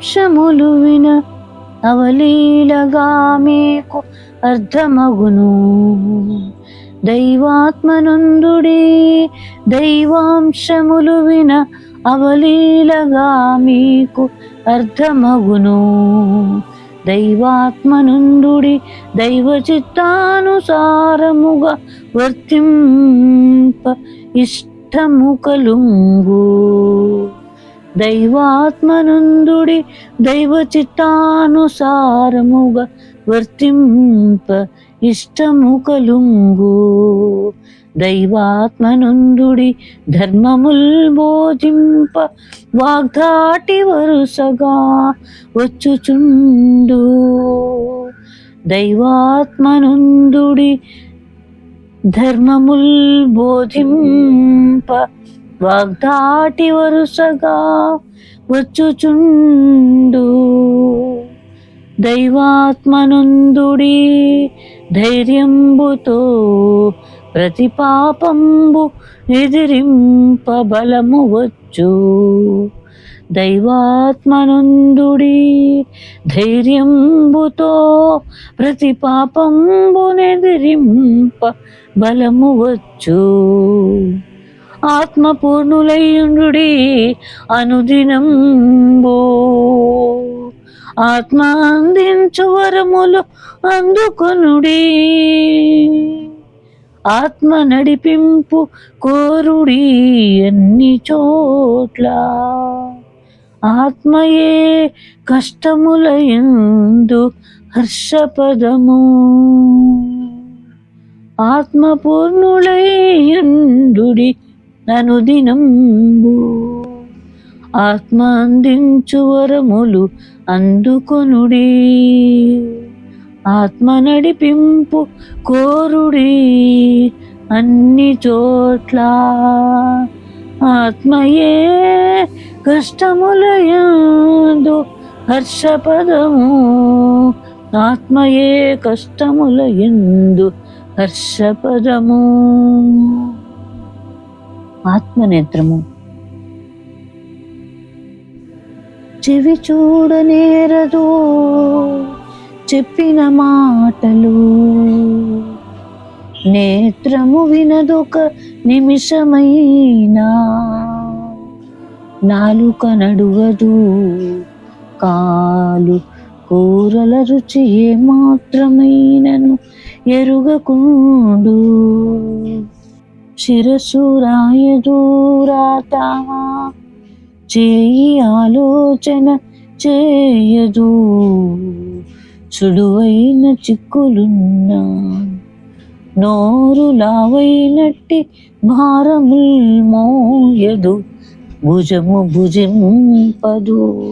దైవాంశములు విన అవలీలగా మీకు అర్థమగును. దైవాత్మనందుడి దైవాంశములు విన అవలీలగా మీకు అర్థమగును. దైవాత్మనందుడి దైవ చిత్తానుసారముగా వర్తింప ఇష్టము కలుంగు. దైవాత్మనందుడి దైవ చిత్తానుసారముగా వర్తింప ఇష్టము కలుంగు. దైవాత్మనందుడి ధర్మముల్ బోధింప వాగ్దాటి వరుసగా వచ్చుచుండు. దైవాత్మనందుడి ధర్మముల్ బోధింప వాగ్దాటి వరుసగా వచ్చుచుండు. దైవాత్మనందుడి ధైర్యంబుతో ప్రతి పాపంబు ఎదిరింప బలము వచ్చు. దైవాత్మనందుడి ధైర్యంబుతో ప్రతి పాపంబునెదిరింప బలము వచ్చు. ఆత్మపూర్ణులైయుండుడి అనుదినంబు ఆత్మ అందించు వరములు అందుకొనుడి. ఆత్మ నడిపింపు కోరుడి అన్ని చోట్ల. ఆత్మయే కష్టములయందు హర్షపదము. ఆత్మపూర్ణులైయుండుడి అనుదినంబు ఆత్మ అందించు వరములు అందుకొనుడి. ఆత్మ నడిపింపు కోరుడి అన్ని చోట్ల. ఆత్మయే కష్టములయందు హర్షపదము. ఆత్మయే కష్టములయందు హర్షపదము. ఆత్మనేత్రము. చెవి చూడనేరదు చెప్పిన మాటలు. నేత్రము వినదొక నిమిషమైనా. నాలుక నడువదు కాలు కూరల రుచి ఏమాత్రమైనను ఎరుగకుండు. శిరస్సు రాయదు రాత చేయి ఆలోచన చేయదు. సుడువైన చిక్కులున్నా నోరు లావైనట్టి భారముల్ మోయదు. భుజము భుజింపదు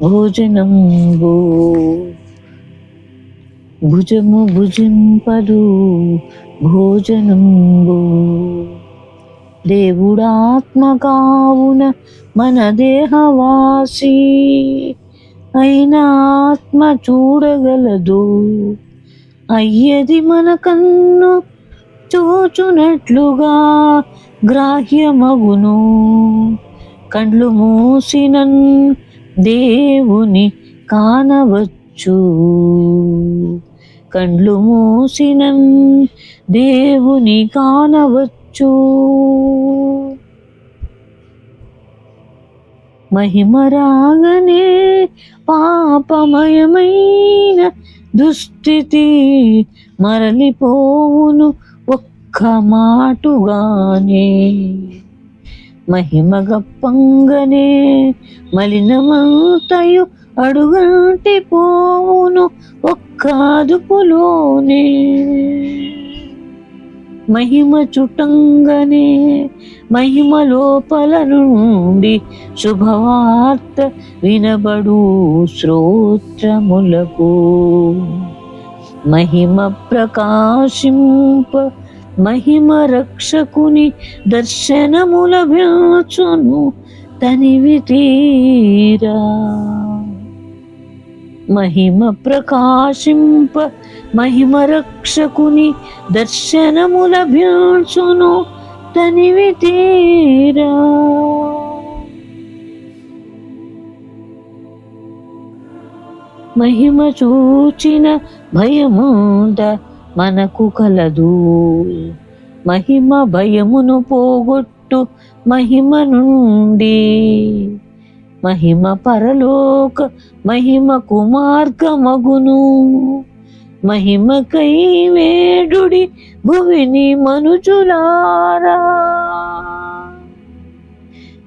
భోజనంబు. భుజము భుజింపదు భోజనంబు. దేవుడాత్మ కావున మన దేహవాసి అయిన ఆత్మ చూడగలదు. అయ్యది మన కన్ను చూచునట్లుగా గ్రాహ్యమగును. కండ్లు మూసినన్ దేవుని కానవచ్చు. కండ్లు మూసినన్ దేవుని కానవచ్చు. మహిమ రాగనే పాపమయమైన దుస్థితి మరలిపోవును ఒక్క మాటుగానే. మహిమ గప్పంగనే మలినమంతయు అడుగంటి పోవును ఒక్క అదుపులోనే. మహిమ చుట్టంగనే మహిమ లోపల నుండి శుభవార్త వినబడు శ్రోత్రములకు. మహిమ ప్రకాశింప మహిమ రక్షకుని దర్శనముల వ్యాచును తనివి తీరా. మహిమ ప్రకాశింప మహిమ రక్షకుని దర్శనముల వ్యాచును తనివి తీరా. మహిమ చూచిన భయముంద మనకు కలదు. మహిమ భయమును పోగొట్టు మహిమ నుండి, మహిమ పరలోక మహిమకు మార్గమగును. మహిమకై వేడుడి భువిని మనుజులారా,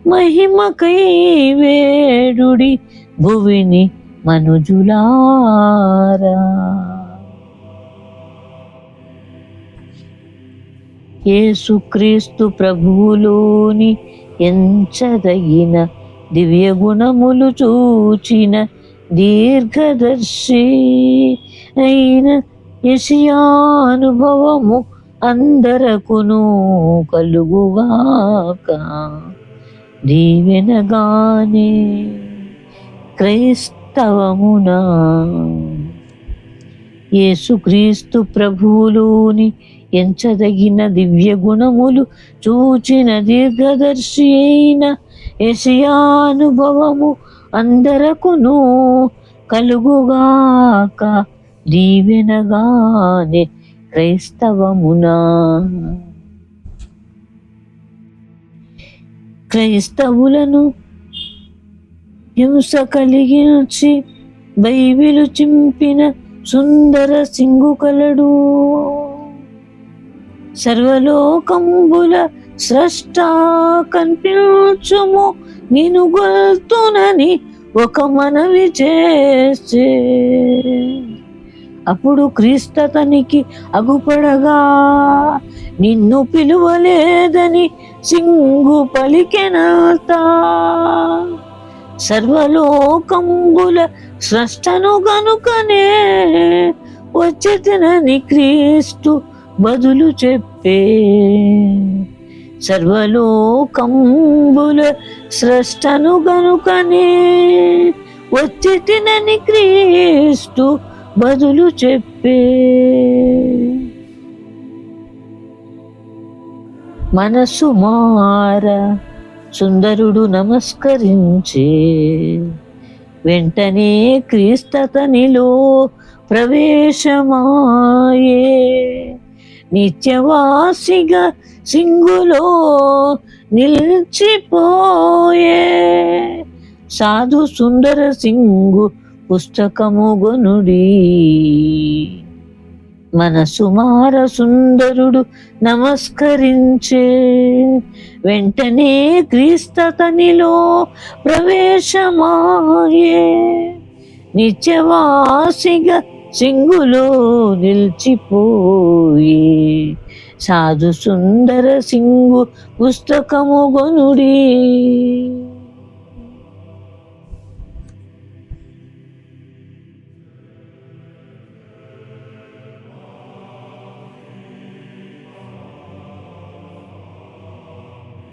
మహిమకై వేడుడి భువిని మనుజులారా. యేసుక్రీస్తు ప్రభువులోని ఎంచదగిన దివ్య గుణములు చూచిన దీర్ఘదర్శి అయిన యెషయానుభవము అందరకును కలుగుగాక. దీవెనగానే క్రైస్తవమునా యేసుక్రీస్తు ప్రభువులోని ఎంచదగిన దివ్య గుణములు చూచిన దీర్ఘదర్శి అయిన యెషయానుభవము అందరకును కలుగుగాక. దీవెనగానే క్రైస్తవమునా. క్రైస్తవులను హింస కలిగించి బైబిలు చింపిన సుందర సింగు కలడు. సర్వలోకంబుల స్రష్ట కనిపించుము నిను గొల్తునని ఒక మనవి చేసే. అప్పుడు క్రీస్తతనికి అగుపడగా నిన్ను పిలువలేదని సింగు పలికెనాత. సర్వలోకంబుల స్రష్టను గనుకనే వచ్చెదనని క్రీస్తు బదులు చెప్పే. సర్వలోకంబుల స్రష్టను గనుకనే వచ్చెదనని క్రీస్తు బదులు చెప్పే. మనసు మార సుందరుడు నమస్కరించే. వెంటనే క్రీస్తతనిలో ప్రవేశమాయే. నిత్యవాసిగా సింగులో నిలిచిపోయే. సాధు సుందర సింగు పుస్తకము గొనుడి. మనసు మార సుందరుడు నమస్కరించే. వెంటనే క్రీస్తతనిలో ప్రవేశమాయే. నిత్యవాసిగా సింగులో నిలిచిపోయే. సాధు సుందర సింగు పుస్తకము గొనుడి.